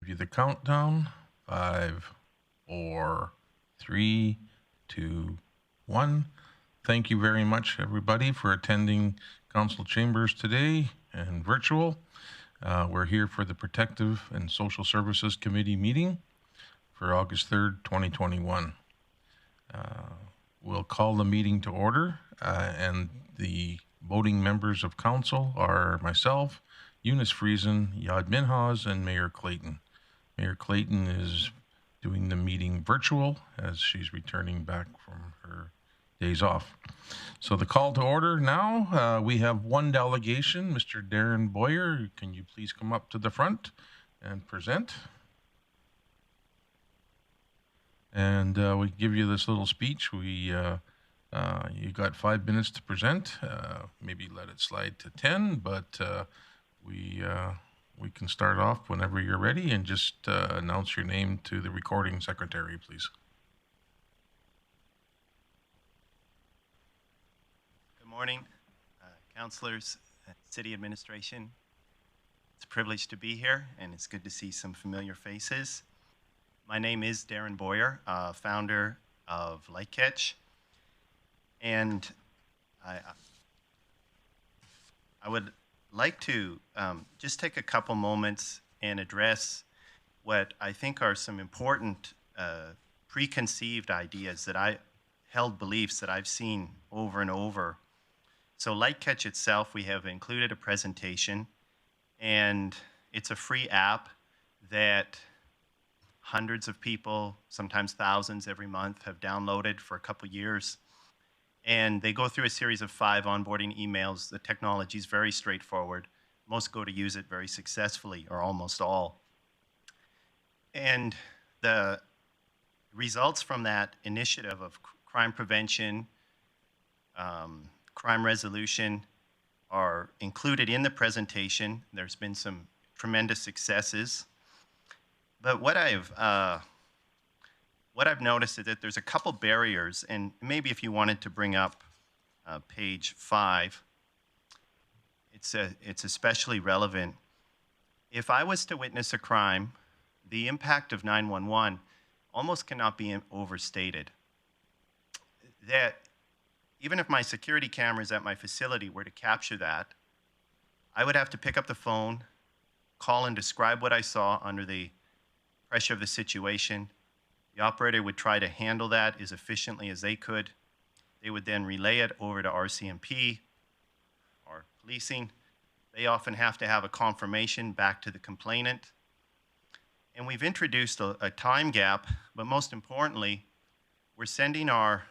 Give you the countdown. 5, 4, 3, 2, 1. Thank you very much, everybody, for attending council chambers today and virtual. We're here for the Protective and Social Services Committee meeting for August 3rd, 2021. We'll call the meeting to order, and the voting members of council are myself, Eunice Friesen, Yad Minhas, and Mayor Clayton. Mayor Clayton is doing the meeting virtual as she's returning back from her days off. So the call to order now, we have one delegation, Mr. Darren Boyer. Can you please come up to the front and present? And we give you this little speech. You got 5 minutes to present. Maybe let it slide to 10, but we can start off whenever you're ready, and just announce your name to the recording secretary, please. Good morning, councilors, city administration. It's a privilege to be here, and it's good to see some familiar faces. My name is Darren Boyer, founder of Lightcatch, and I would like to just take a couple moments and address what I think are some important preconceived ideas that held beliefs that I've seen over and over. So Lightcatch itself, we have included a presentation, and it's a free app that hundreds of people, sometimes thousands every month, have downloaded for a couple years. And they go through a series of 5 onboarding emails. The technology is very straightforward. Most go to use it very successfully, or almost all. And the results from that initiative of crime prevention, crime resolution are included in the presentation. There's been some tremendous successes. But what I've noticed is that there's a couple barriers, and maybe if you wanted to bring up page 5, it's especially relevant. If I was to witness a crime, the impact of 911 almost cannot be overstated. That even if my security cameras at my facility were to capture that, I would have to pick up the phone, call and describe what I saw under the pressure of the situation. The operator would try to handle that as efficiently as they could. They would then relay it over to Rcmp or policing. They often have to have a confirmation back to the complainant. And we've introduced a time gap, but most importantly, we're sending our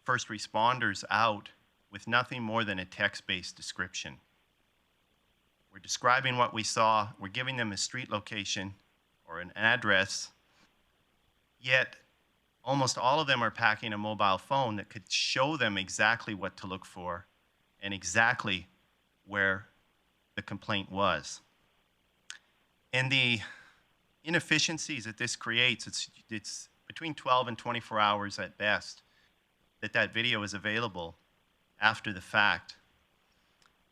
first responders out with nothing more than a text-based description. We're describing what we saw, we're giving them a street location or an address, yet almost all of them are packing a mobile phone that could show them exactly what to look for and exactly where the complaint was. And the inefficiencies that this creates, it's between 12 and 24 hours at best that video is available after the fact.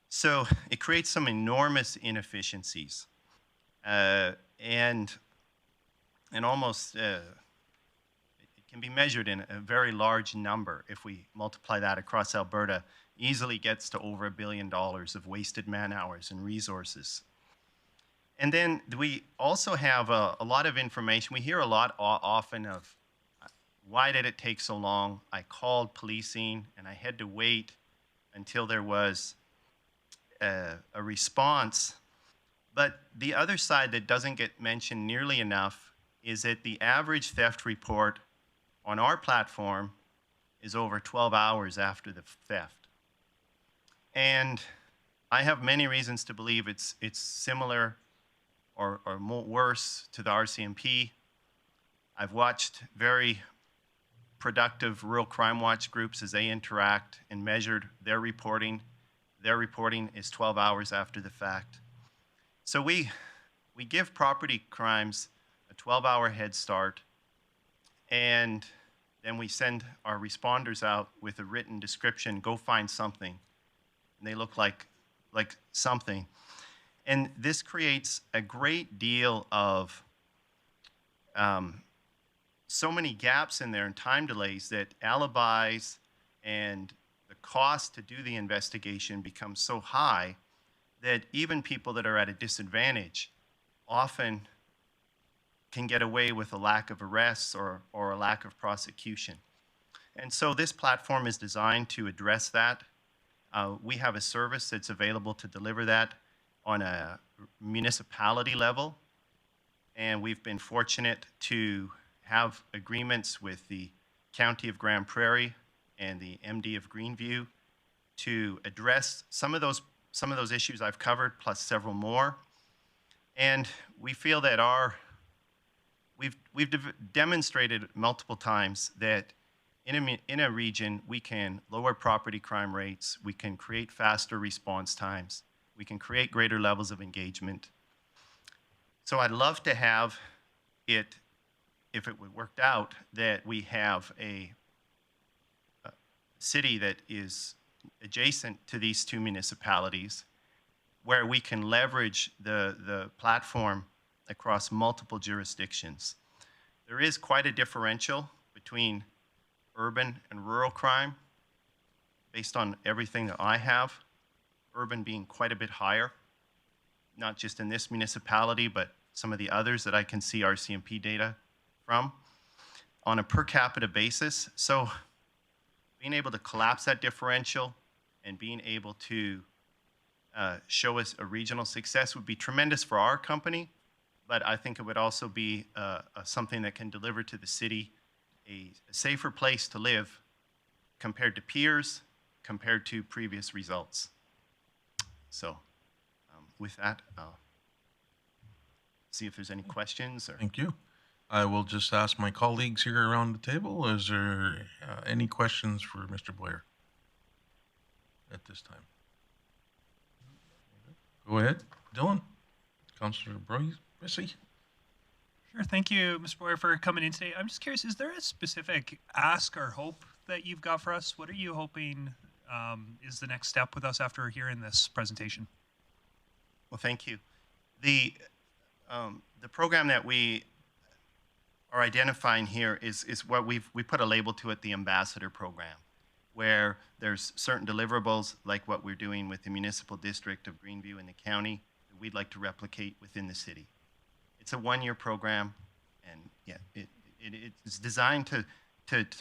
So it creates some enormous inefficiencies. And almost, it can be measured in a very large number. If we multiply that across Alberta, easily gets to over $1 billion of wasted man hours and resources. And then we also have a lot of information. We hear a lot often of, why did it take so long? I called policing and I had to wait until there was a response. But the other side that doesn't get mentioned nearly enough is that the average theft report on our platform is over 12 hours after the theft. And I have many reasons to believe it's similar or worse to the Rcmp. I've watched very productive rural crime watch groups as they interact and measured their reporting. Their reporting is 12 hours after the fact. So we give property crimes a 12-hour head start, and then we send our responders out with a written description, go find something. And they look like something. And this creates a great deal of so many gaps in there and time delays that alibis and the cost to do the investigation becomes so high that even people that are at a disadvantage often can get away with a lack of arrests or a lack of prosecution. And so this platform is designed to address that. We have a service that's available to deliver that on a municipality level. And we've been fortunate to have agreements with the County of Grande Prairie and the MD of Greenview to address some of those issues I've covered, plus several more. And we feel that we've demonstrated multiple times that in a region we can lower property crime rates, we can create faster response times, we can create greater levels of engagement. So I'd love to have it, if it worked out, that we have a city that is adjacent to these two municipalities where we can leverage the platform across multiple jurisdictions. There is quite a differential between urban and rural crime based on everything that I have, urban being quite a bit higher, not just in this municipality, but some of the others that I can see Rcmp data from on a per capita basis. So being able to collapse that differential and being able to show us a regional success would be tremendous for our company, but I think it would also be something that can deliver to the city a safer place to live compared to peers, compared to previous results. So with that, I'll see if there's any questions. Thank you. I will just ask my colleagues here around the table, is there any questions for Mr. Blair at this time? Go ahead, Dylan. Councillor Brissy. Sure. Thank you, Mr. Blair, for coming in today. I'm just curious, is there a specific ask or hope that you've got for us? What are you hoping is the next step with us after hearing this presentation? Well, thank you. The program that we are identifying here is what we put a label to it, the Ambassador Program, where there's certain deliverables like what we're doing with the Municipal District of Greenview and the county that we'd like to replicate within the city. It's a one-year program, and yeah, it's designed to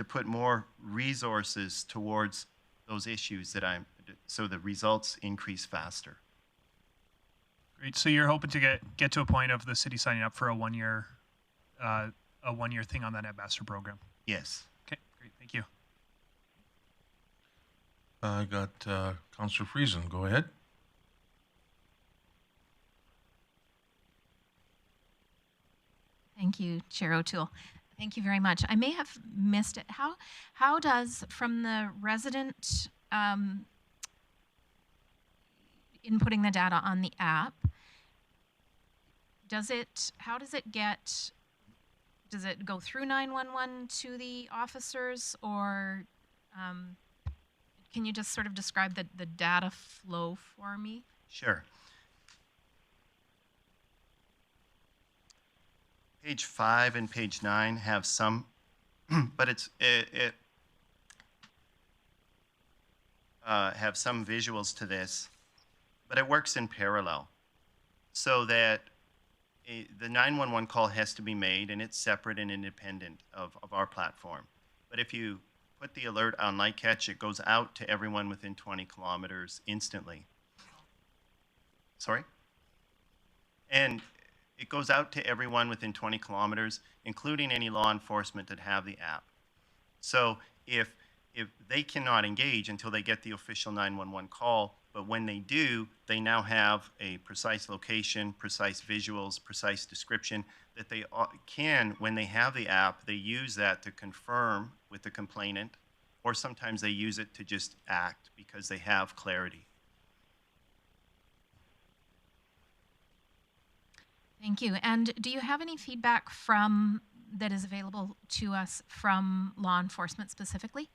put more resources towards those issues so the results increase faster. Great. So you're hoping to get to a point of the city signing up for a one-year thing on that ambassador program? Yes. Okay. Great. Thank you. I got Councillor Friesen. Go ahead. Thank you, Chair O'Toole. Thank you very much. I may have missed it. How does, from the resident inputting the data on the app, does it go through 911 to the officers, or can you just sort of describe the data flow for me? Sure. Page 5 and page 9 have some, but it have some visuals to this, but it works in parallel, so that the 911 call has to be made, and it's separate and independent of our platform. But if you put the alert on light catch, it goes out to everyone within 20 kilometers instantly. Sorry? And it goes out to everyone within 20 kilometers, including any law enforcement that have the app. So if they cannot engage until they get the official 911 call, but when they do, they now have a precise location, precise visuals, precise description that they can, when they have the app, they use that to confirm with the complainant, or sometimes they use it to just act because they have clarity. Thank you. And do you have any feedback that is available to us from law enforcement specifically?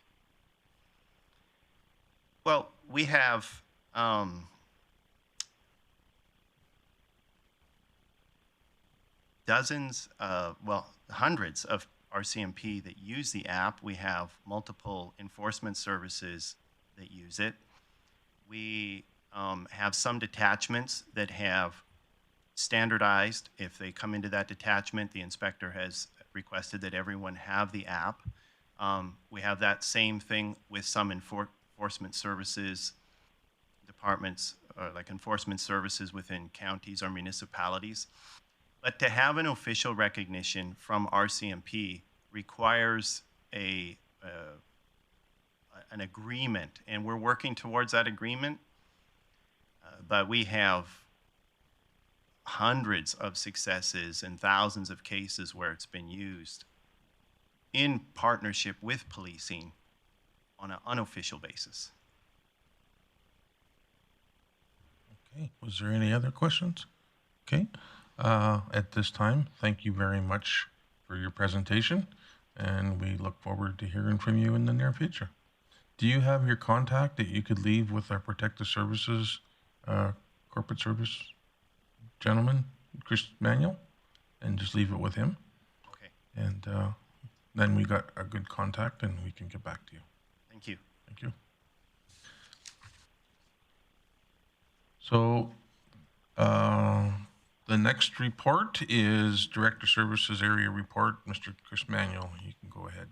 Well, we have dozens, hundreds of RCMP that use the app. We have multiple enforcement services that use it. We have some detachments that have standardized. If they come into that detachment, the inspector has requested that everyone have the app. We have that same thing with some enforcement services departments, like enforcement services within counties or municipalities. But to have an official recognition from RCMP requires an agreement, and we're working towards that agreement. But we have hundreds of successes and thousands of cases where it's been used in partnership with policing on an unofficial basis. Okay, was there any other questions? Okay, at this time, thank you very much for your presentation, and we look forward to hearing from you in the near future. Do you have your contact that you could leave with our Protective Services corporate service gentleman, Chris Manuel, and just leave it with him? Okay, And then we got a good contact and we can get back to you. thank you. Thank you. So the next report is Director Services Area Report. Mr. Chris Manuel, you can go ahead.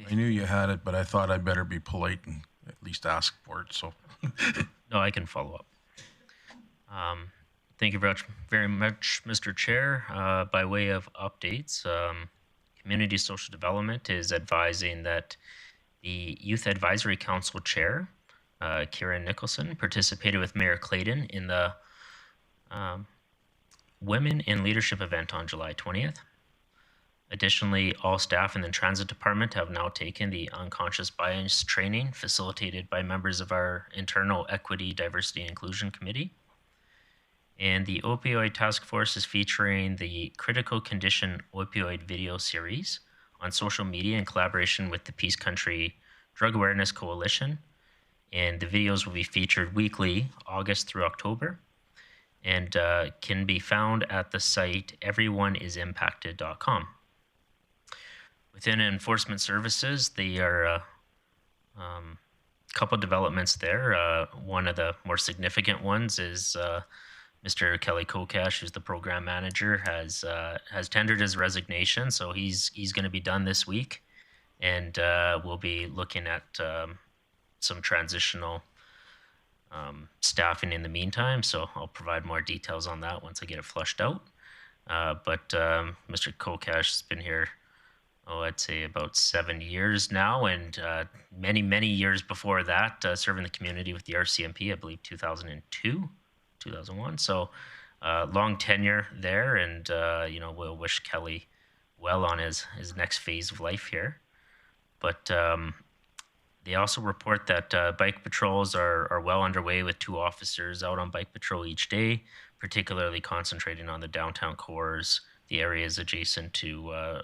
I knew you had it, but I thought I'd better be polite and at least ask for it. So, No, I can follow up. Thank you very much, Mr. Chair. By way of updates, Community Social Development is advising that the Youth Advisory Council Chair, Kieran Nicholson, participated with Mayor Clayton in the Women in Leadership event on July 20th. Additionally, all staff in the Transit Department have now taken the unconscious bias training facilitated by members of our internal Equity, Diversity, and Inclusion Committee. And the Opioid Task Force is featuring the Critical Condition Opioid video series on social media in collaboration with the Peace Country Drug Awareness Coalition. And the videos will be featured weekly, August through October, and can be found at the site everyoneisimpacted.com. Within enforcement services, there are a couple developments there. One of the more significant ones is Mr. Kelly Kokash, who's the program manager, has tendered his resignation, so he's going to be done this week, and we'll be looking at some transitional staffing in the meantime. So I'll provide more details on that once I get it flushed out. But Mr. Kokash has been here, I'd say about 7 years now, and many years before that, serving the community with the RCMP, I believe 2002, 2001. So long tenure there, and we'll wish Kelly well on his next phase of life here. But they also report that bike patrols are well underway with 2 officers out on bike patrol each day, particularly concentrating on the downtown cores, the areas adjacent to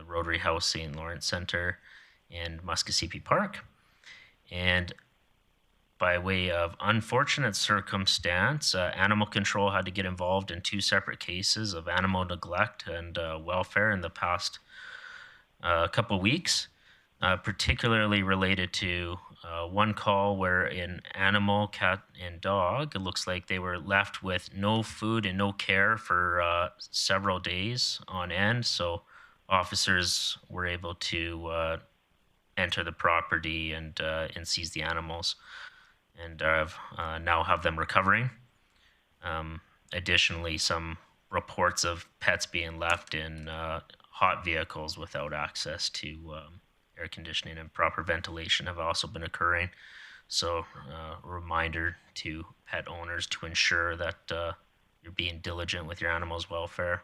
Rotary House, St. Lawrence Center, and Muskogee Park. And by way of unfortunate circumstance, animal control had to get involved in 2 separate cases of animal neglect and welfare in the past couple weeks, particularly related to one call where an animal, cat and dog, it looks like they were left with no food and no care for several days on end. So officers were able to enter the property and seize the animals, and now have them recovering. Additionally, some reports of pets being left in hot vehicles without access to air conditioning and proper ventilation have also been occurring. So a reminder to pet owners to ensure that you're being diligent with your animal's welfare.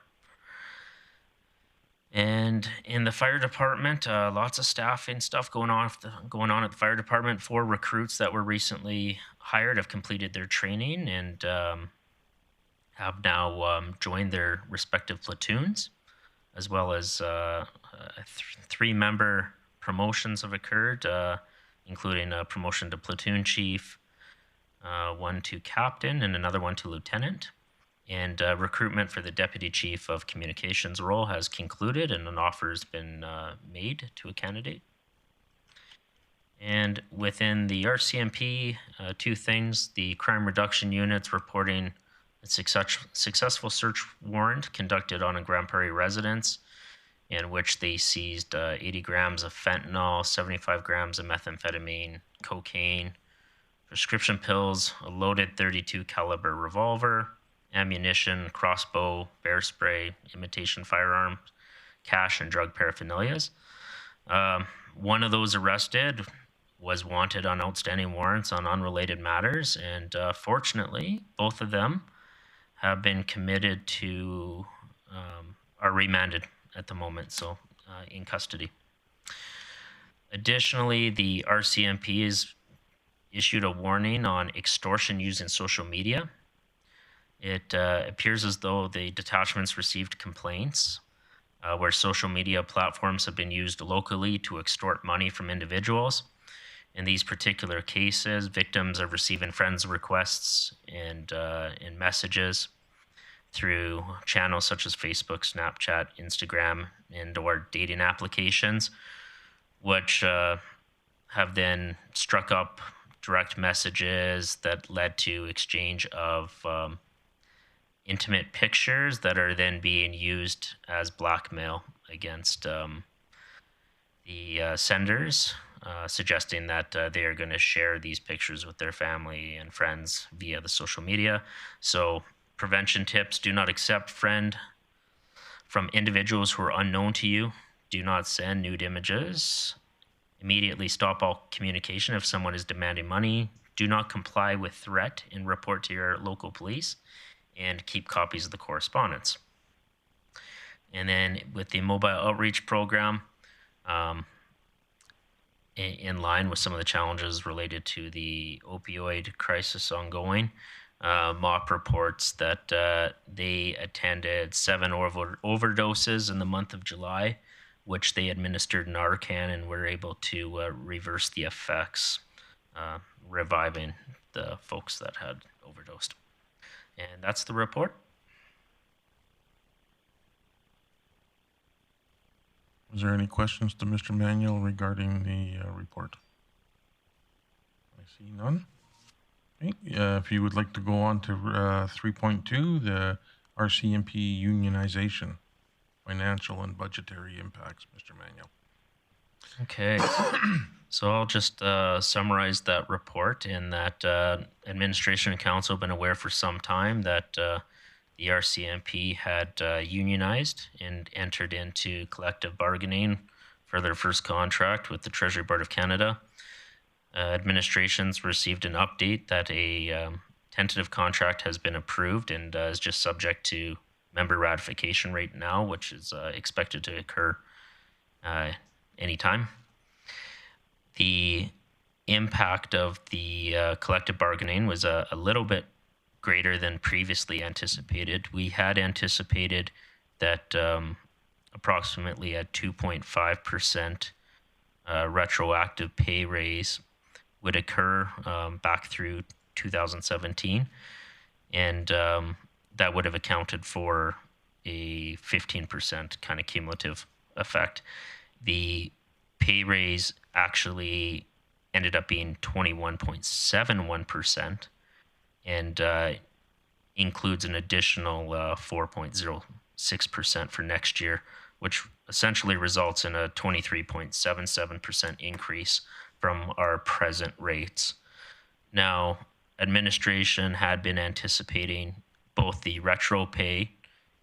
And in the fire department, lots of staffing stuff going on at the fire department. 4 recruits that were recently hired have completed their training and have now joined their respective platoons, as well as 3 member promotions have occurred. including a promotion to platoon chief, one to captain, and another one to lieutenant. And recruitment for the deputy chief of communications role has concluded, and an offer has been made to a candidate. And within the RCMP, two things: the crime reduction units reporting a successful search warrant conducted on a Grande Prairie residence, in which they seized 80 grams of fentanyl, 75 grams of methamphetamine, cocaine, prescription pills, a loaded .32 caliber revolver, ammunition, crossbow, bear spray, imitation firearms, cash, and drug paraphernalias. One of those arrested was wanted on outstanding warrants on unrelated matters, and fortunately, both of them have been committed to, are remanded at the moment, so in custody. Additionally, the RCMP has issued a warning on extortion using social media. It appears as though the detachments received complaints where social media platforms have been used locally to extort money from individuals. In these particular cases, victims are receiving friends requests and messages through channels such as Facebook, Snapchat, Instagram, and or dating applications, which have then struck up direct messages that led to exchange of intimate pictures that are then being used as blackmail against the senders, suggesting that they are going to share these pictures with their family and friends via the social media. So prevention tips: do not accept friend from individuals who are unknown to you. Do not send nude images. Immediately stop all communication if someone is demanding money. Do not comply with threat and report to your local police, and keep copies of the correspondence. And then with the mobile outreach program, in line with some of the challenges related to the opioid crisis ongoing, MOP reports that they attended 7 overdoses in the month of July, which they administered Narcan and were able to reverse the effects, reviving the folks that had overdosed. And that's the report. Is there any questions to Mr. Manuel regarding the report? I see none. Okay. If you would like to go on to 3.2, the RCMP unionization, financial and budgetary impacts, Mr. Manuel. Okay. So I'll just summarize that report in that administration and council have been aware for some time that the RCMP had unionized and entered into collective bargaining for their first contract with the Treasury Board of Canada. Administration's received an update that a tentative contract has been approved and is just subject to member ratification right now, which is expected to occur anytime. The impact of the collective bargaining was a little bit greater than previously anticipated. We had anticipated that approximately a 2.5% retroactive pay raise would occur back through 2017, and that would have accounted for a 15% kind of cumulative effect. The pay raise actually ended up being 21.71%, and includes an additional 4.06% for next year, which essentially results in a 23.77% increase from our present rates. Now, administration had been anticipating both the retro pay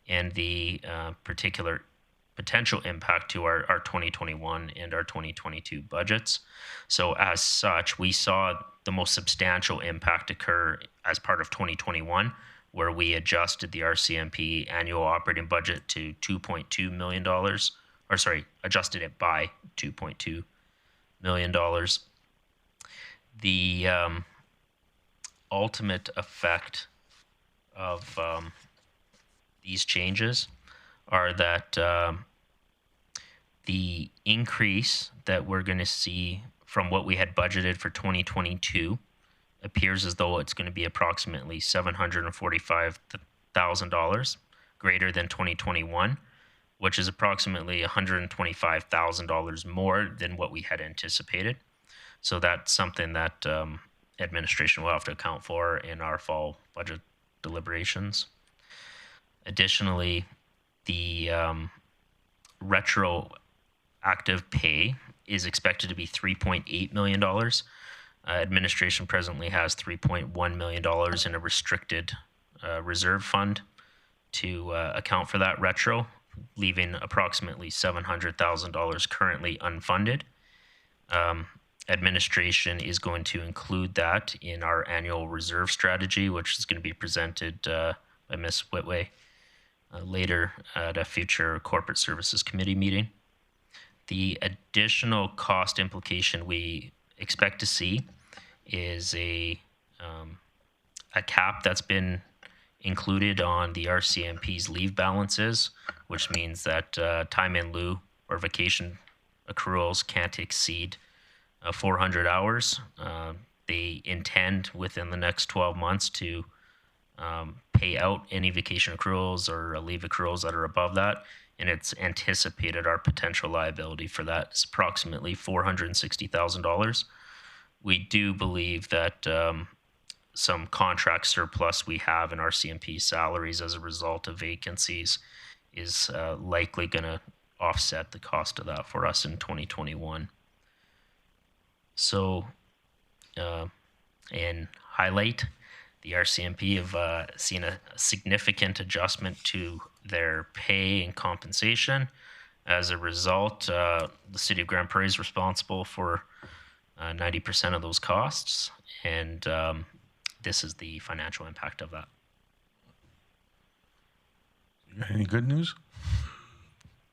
and the potential impact to our 2021 and our 2022 budgets. So as such, we saw the most substantial impact occur as part of 2021, where we adjusted the RCMP annual operating budget to $2.2 million, adjusted it by $2.2 million. The ultimate effect of these changes are that the increase that we're going to see from what we had budgeted for 2022 appears as though it's going to be approximately $745,000 greater than 2021, which is approximately $125,000 more than what we had anticipated. So that's something that administration will have to account for in our fall budget deliberations. Additionally, the retroactive pay is expected to be $3.8 million. Administration presently has $3.1 million in a restricted reserve fund to account for that retro, leaving approximately $700,000 currently unfunded. Administration is going to include that in our annual reserve strategy, which is going to be presented by Ms. Whitway later at a future Corporate Services Committee meeting. The additional cost implication we expect to see is a cap that's been included on the RCMP's leave balances, which means that time in lieu or vacation accruals can't exceed 400 hours. They intend within the next 12 months to pay out any vacation accruals or leave accruals that are above that. And it's anticipated our potential liability for that is approximately $460,000. We do believe that some contract surplus we have in RCMP salaries as a result of vacancies is likely going to offset the cost of that for us in 2021. So, in highlight, the RCMP have seen a significant adjustment to their pay and compensation. As a result, the City of Grande Prairie is responsible for 90% of those costs, and this is the financial impact of that. You got any good news?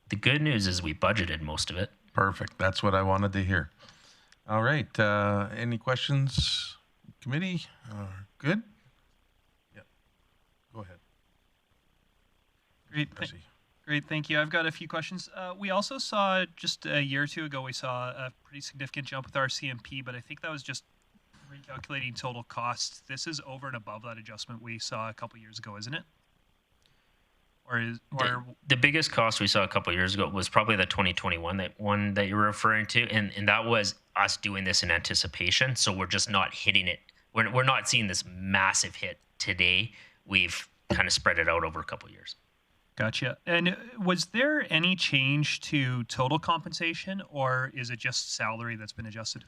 The good news is we budgeted most of it. Perfect. That's what I wanted to hear. All right. Any questions, committee? Good? Yeah. Go ahead. Great. Darcy. Great, thank you. I've got a few questions. We also saw just a year or two ago, we saw a pretty significant jump with Rcmp, but I think that was just recalculating total costs. This is over and above that adjustment we saw a couple years ago, isn't it? The biggest cost we saw a couple of years ago was probably the 2021 one that you were referring to, and that was us doing this in anticipation. So we're just not hitting it. We're not seeing this massive hit today. We've kind of spread it out over a couple of years. Gotcha. And was there any change to total compensation, or is it just salary that's been adjusted?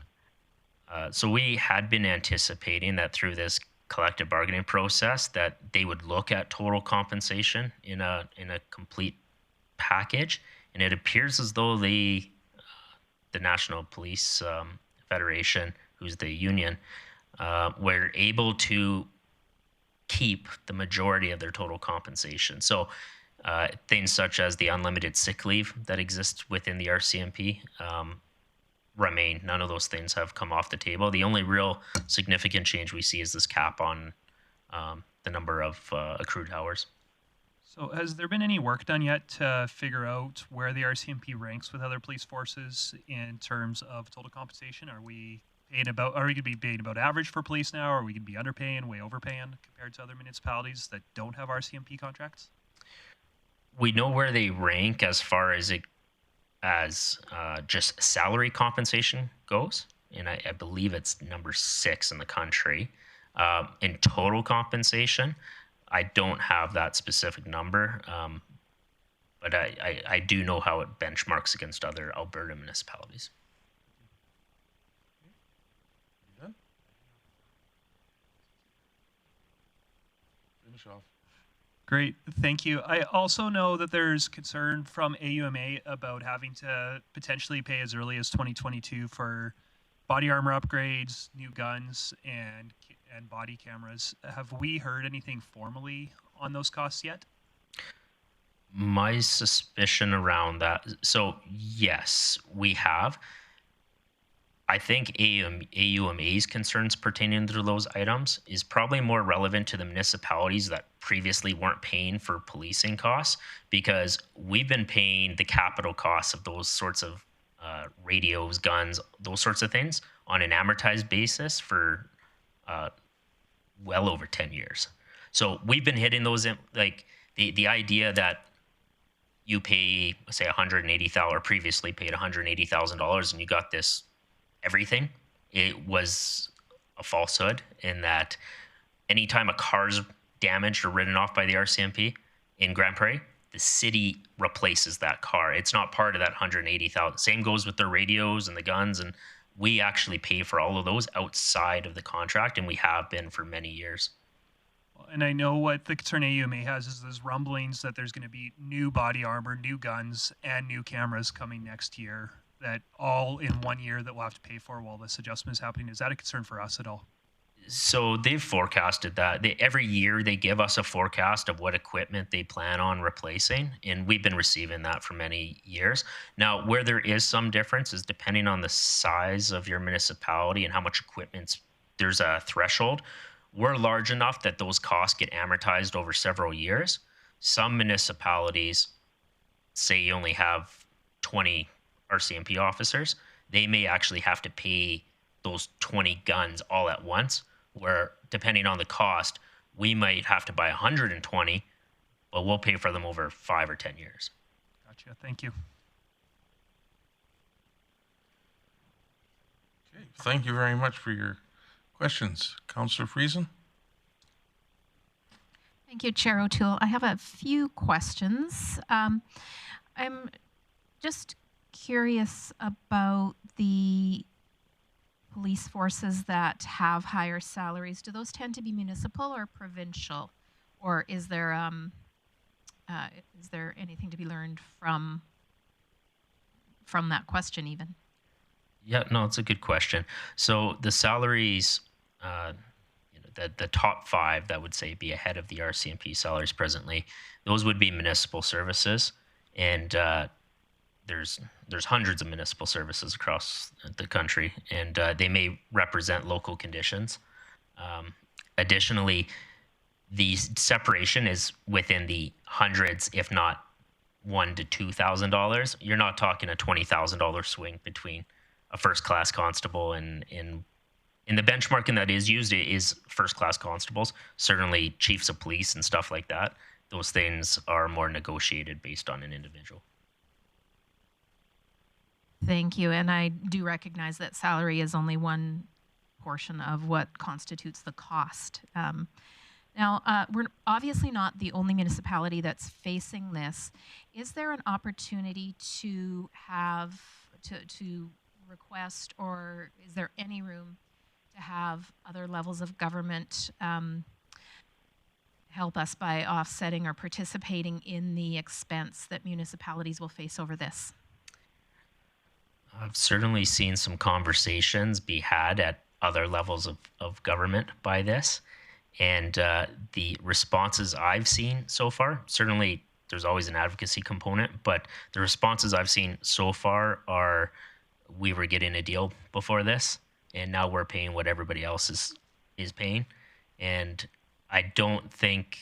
So we had been anticipating that through this collective bargaining process that they would look at total compensation in a complete package, and it appears as though the National Police Federation, who's the union, were able to keep the majority of their total compensation. So things such as the unlimited sick leave that exists within the RCMP remain. None of those things have come off the table. The only real significant change we see is this cap on the number of accrued hours. So has there been any work done yet to figure out where the RCMP ranks with other police forces in terms of total compensation? Are we going to be paying about average for police now? Or are we going to be underpaying, way overpaying compared to other municipalities that don't have RCMP contracts? We know where they rank as far as just salary compensation goes, and I believe it's number 6 in the country. In total compensation, I don't have that specific number, but I do know how it benchmarks against other Alberta municipalities. You done? Finish off. Great, thank you. I also know that there's concern from AUMA about having to potentially pay as early as 2022 for body armor upgrades, new guns, and body cameras. Have we heard anything formally on those costs yet? My suspicion around that, so yes, we have. I think AUMA's concerns pertaining to those items is probably more relevant to the municipalities that previously weren't paying for policing costs, because we've been paying the capital costs of those sorts of radios, guns, those sorts of things on an amortized basis for well over 10 years. So we've been hitting those, like the idea that you pay, say, $180,000 or previously paid $180,000 and you got this everything. It was a falsehood in that anytime a car's damaged or written off by the RCMP in Grande Prairie, the city replaces that car. It's not part of that $180,000. Same goes with the radios and the guns, and we actually pay for all of those outside of the contract, and we have been for many years. And I know what the concern AUMA has is there's rumblings that there's going to be new body armor, new guns, and new cameras coming next year, that all in 1 year that we'll have to pay for while this adjustment is happening. Is that a concern for us at all? So they've forecasted that. Every year they give us a forecast of what equipment they plan on replacing, and we've been receiving that for many years. Now, where there is some difference is depending on the size of your municipality and how much equipment, there's a threshold. We're large enough that those costs get amortized over several years. Some municipalities, say you only have 20 RCMP officers, they may actually have to pay those 20 guns all at once, where depending on the cost, we might have to buy 120, but we'll pay for them over 5 or 10 years. Gotcha. Thank you. Okay, thank you very much for your questions. Councillor Friesen? Thank you, Chair O'Toole. I have a few questions. I'm just curious about the police forces that have higher salaries. Do those tend to be municipal or provincial, or is there anything to be learned from that question even? Yeah, no, it's a good question. So the salaries, the top 5 that would say be ahead of the RCMP salaries presently, those would be municipal services, and there's hundreds of municipal services across the country, and they may represent local conditions. Additionally, the separation is within the hundreds, if not $1,000 to $2,000. You're not talking a $20,000 swing between a first-class constable and in the benchmarking that is used, it is first-class constables. Certainly, chiefs of police and stuff like that. Those things are more negotiated based on an individual. Thank you. And I do recognize that salary is only one portion of what constitutes the cost. Now, we're obviously not the only municipality that's facing this. Is there an opportunity to have, to request, or is there any room to have other levels of government help us by offsetting or participating in the expense that municipalities will face over this? I've certainly seen some conversations be had at other levels of government by this. And the responses I've seen so far, certainly there's always an advocacy component, but the responses I've seen so far are, we were getting a deal before this, and now we're paying what everybody else is paying. And I don't think,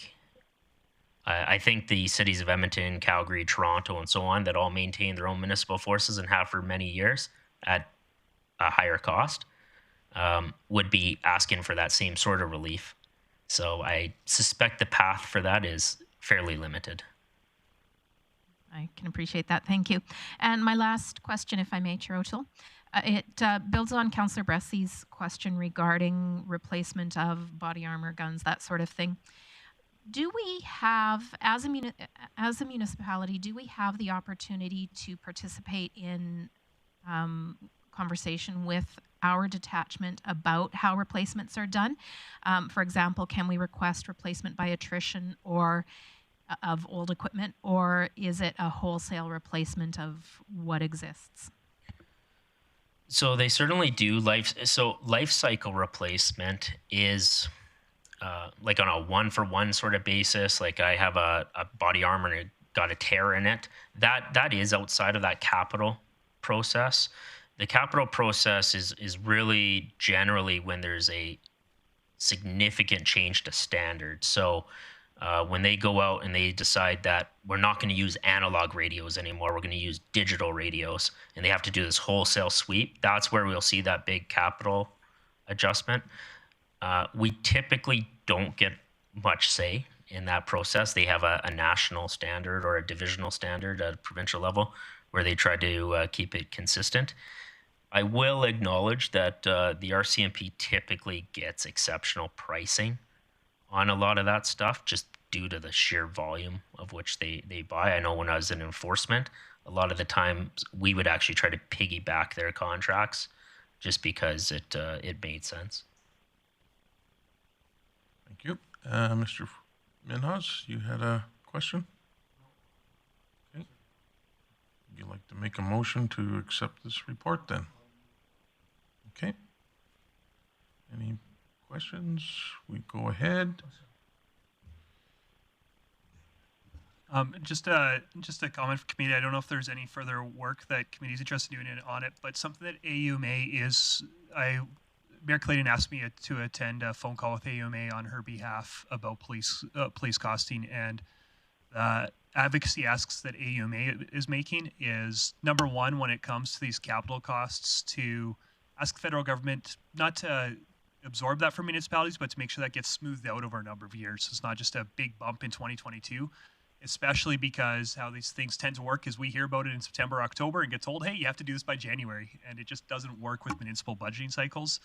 I think the cities of Edmonton, Calgary, Toronto, and so on that all maintain their own municipal forces and have for many years at a higher cost would be asking for that same sort of relief. So I suspect the path for that is fairly limited. I can appreciate that. Thank you. And my last question, if I may, Chair O'Toole. It builds on Councillor Bressy's question regarding replacement of body armor, guns, that sort of thing. Do we have, as a municipality, do we have the opportunity to participate in conversation with our detachment about how replacements are done? For example, can we request replacement by attrition or of old equipment, or is it a wholesale replacement of what exists? So they certainly do life cycle replacement is like on a 1-for-1 sort of basis. Like I have a body armor and it got a tear in it. That is outside of that capital process. The capital process is really generally when there's a significant change to standard. So When they go out and they decide that we're not going to use analog radios anymore, we're going to use digital radios, and they have to do this wholesale sweep, that's where we'll see that big capital adjustment. We typically don't get much say in that process. They have a national standard or a divisional standard at a provincial level where they try to keep it consistent. I will acknowledge that the RCMP typically gets exceptional pricing on a lot of that stuff just due to the sheer volume of which they buy. I know when I was in enforcement, a lot of the times we would actually try to piggyback their contracts just because it made sense. Thank you. Mr. Minhas, you had a question? Okay. Would you like to make a motion to accept this report then? Okay. Any questions? We go ahead. Just a comment for committee. I don't know if there's any further work that committee is interested in doing on it, but something that AUMA is, Mayor Clayton asked me to attend a phone call with AUMA on her behalf about police costing, and advocacy asks that AUMA is making is, number one, when it comes to these capital costs, to ask the federal government not to absorb that for municipalities, but to make sure that gets smoothed out over a number of years. It's not just a big bump in 2022, especially because how these things tend to work is we hear about it in September, October, and get told, hey, you have to do this by January. And it just doesn't work with municipal budgeting cycles.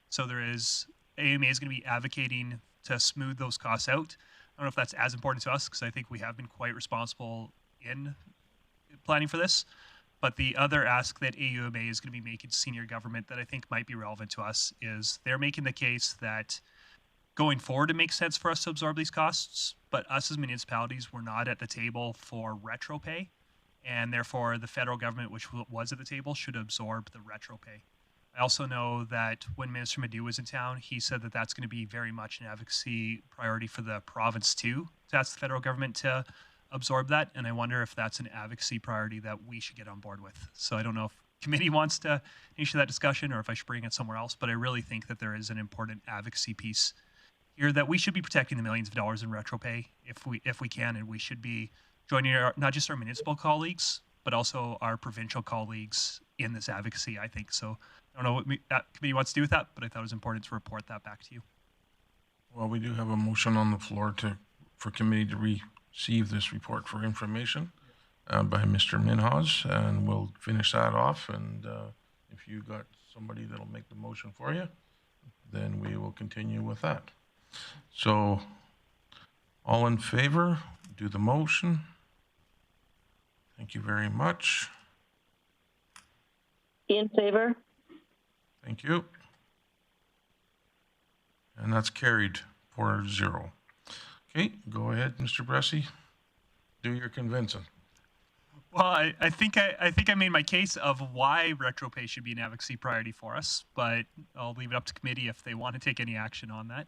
So AUMA is going to be advocating to smooth those costs out. I don't know if that's as important to us because I think we have been quite responsible in planning for this. But the other ask that AUMA is going to be making to senior government that I think might be relevant to us is they're making the case that going forward, it makes sense for us to absorb these costs, but us as municipalities, we're not at the table for retro pay, and therefore the federal government, which was at the table, should absorb the retro pay. I also know that when Minister Madu was in town, he said that that's going to be very much an advocacy priority for the province too, to ask the federal government to absorb that, and I wonder if that's an advocacy priority that we should get on board with. So I don't know if committee wants to initiate that discussion or if I should bring it somewhere else, but I really think that there is an important advocacy piece here that we should be protecting the millions of dollars in retro pay if we can, and we should be joining not just our municipal colleagues but also our provincial colleagues in this advocacy, I think. So I don't know what that committee wants to do with that, but I thought it was important to report that back to you. Well, we do have a motion on the floor for committee to receive this report for information by Mr. Minhas, and we'll finish that off. And if you got somebody that'll make the motion for you, then we will continue with that. So, all in favor, do the motion. Thank you very much. In favor. Thank you. And that's carried 4-0. Okay, go ahead, Mr. Bressie. Do your convincing. Well, I think I made my case of why retro pay should be an advocacy priority for us, but I'll leave it up to committee if they want to take any action on that.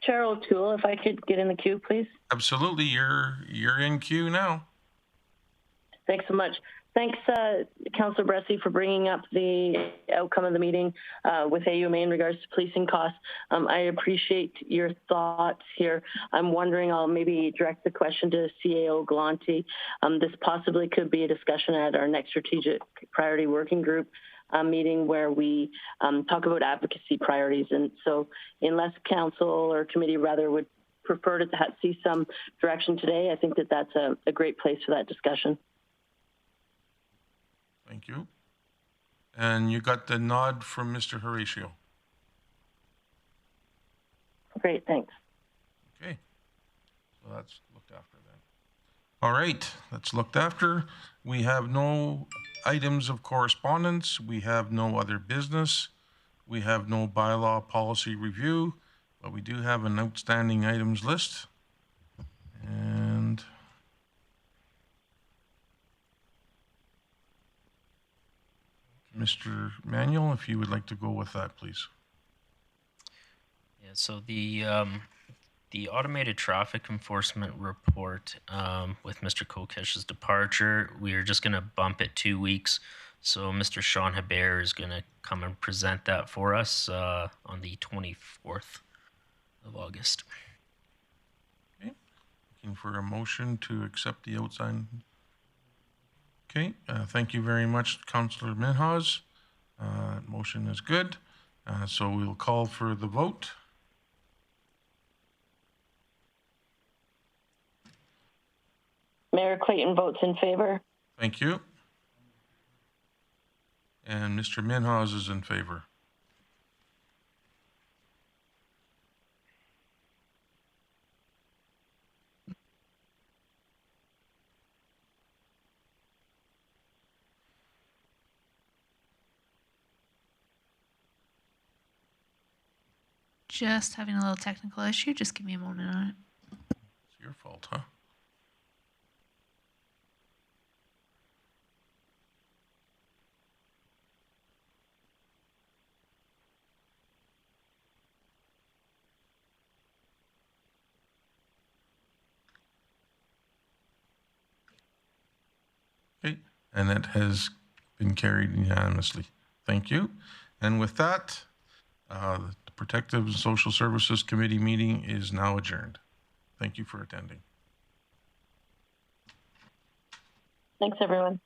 Chair O'Toole, if I could get in the queue, please. Absolutely, you're in queue now. Thanks so much. Thanks, Councillor Bressie, for bringing up the outcome of the meeting with AUMA in regards to policing costs. I appreciate your thoughts here. I'm wondering, I'll maybe direct the question to CAO Galante. This possibly could be a discussion at our next strategic priority working group meeting where we talk about advocacy priorities. And so unless council or committee rather would prefer to see some direction today, I think that that's a great place for that discussion. Thank you. And you got the nod from Mr. Horatio. Great, thanks. Okay. So that's looked after then. All right, that's looked after. We have no items of correspondence. We have no other business. We have no bylaw policy review, but we do have an outstanding items list. And Mr. Manuel, if you would like to go with that, please. Yeah, so the automated traffic enforcement report with Mr. Kokesh's departure, we are just going to bump it 2 weeks. So Mr. Sean Hebert is going to come and present that for us on the 24th of August. Looking for a motion to accept the outside. Okay, thank you very much, Councillor Minhas. Motion is good. So we'll call for the vote. Mayor Clayton votes in favor. Thank you. And Mr. Minhas is in favor. Just having a little technical issue. Just give me a moment on it. It's your fault, huh? Okay, and it has been carried unanimously. Thank you. And with that, the Protective and Social Services Committee meeting is now adjourned. Thank you for attending. Thanks, everyone.